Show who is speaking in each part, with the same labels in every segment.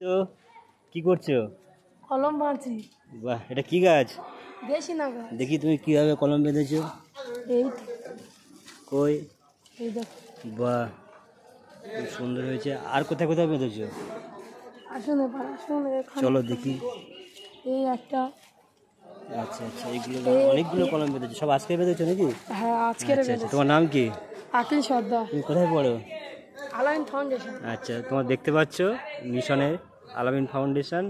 Speaker 1: তো কি করছো?
Speaker 2: কলম বাঁধছি।
Speaker 1: বাহ, এটা কি গাছ?
Speaker 2: বেশি না গাছ।
Speaker 1: দেখি তুমি কিভাবে কলম বেঁধেছো।
Speaker 2: এই
Speaker 1: কই?
Speaker 2: এই দেখো।
Speaker 1: বাহ, খুব সুন্দর হয়েছে। আর কোথায় কোথায় বেঁধেছো?
Speaker 2: আসুন এবার আসুন এখানে।
Speaker 1: চলো দেখি।
Speaker 2: এই একটা।
Speaker 1: আচ্ছা আচ্ছা, এইগুলো অনেকগুলো কলম বেঁধেছো। সব আজকে বেঁধেছো নাকি?
Speaker 2: হ্যাঁ, আজকে
Speaker 1: আচ্ছা আচ্ছা, তোমার নাম কি?
Speaker 2: আকিল সর্দার,
Speaker 1: তুমি কোথায় পড়ো?
Speaker 2: আলাইন ফাউন্ডেশন।
Speaker 1: আচ্ছা, তোমার দেখতে পাচ্ছ মিশনের আলামিন ফাউন্ডেশন,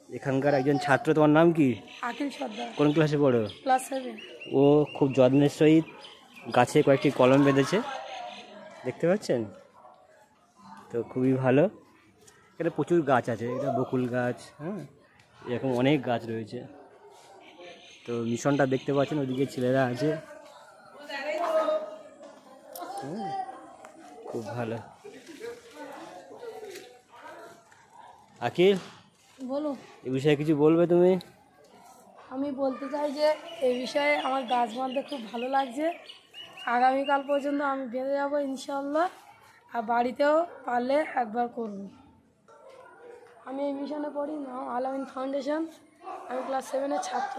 Speaker 1: এখানকার একজন ছাত্র। তোমার নাম কি?
Speaker 2: আকিল সর্দার।
Speaker 1: কোন ক্লাসে পড়ো?
Speaker 2: ক্লাস 7।
Speaker 1: ও খুব যত্নের সহিত গাছে কয়েকটি কলম বেঁধেছে, দেখতে পাচ্ছেন তো, খুবই ভালো। এখানে প্রচুর গাছ আছে, এটা বকুল গাছ, হ্যাঁ, এরকম অনেক গাছ রয়েছে। তো মিশনটা দেখতে পাচ্ছেন, ওদিকে ছেলেরা আছে, হ্যাঁ, খুব ভালো। আকিল,
Speaker 2: বলুন।
Speaker 1: এই বিষয়ে কিছু বলবে তুমি?
Speaker 2: আমি বলতে চাই যে এই বিষয়ে আমার গাছ বাঁধতে খুব ভালো লাগছে। আগামীকাল পর্যন্ত আমি বেঁধে যাবো ইনশাল্লাহ। আর বাড়িতেও পারলে একবার করব। আমি এই মিশনে পড়ি, নাম আলামিন ফাউন্ডেশন। আমি ক্লাস 7-এর ছাত্র।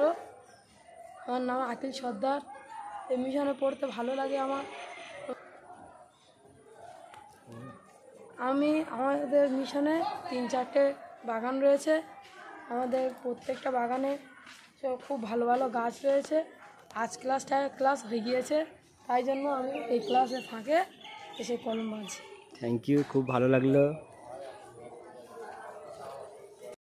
Speaker 2: আমার নাম আকিল সর্দার। এই মিশনে পড়তে ভালো লাগে আমার। আমাদের মিশনে 3-4টে বাগান রয়েছে। আমাদের প্রত্যেকটা বাগানে খুব ভালো ভালো গাছ রয়েছে। আজ ক্লাস হয়ে গিয়েছে, তাই জন্য আমি এই ক্লাসে ফাঁকে এসে কলম বাঁধছি।
Speaker 1: থ্যাংক ইউ, খুব ভালো লাগলো।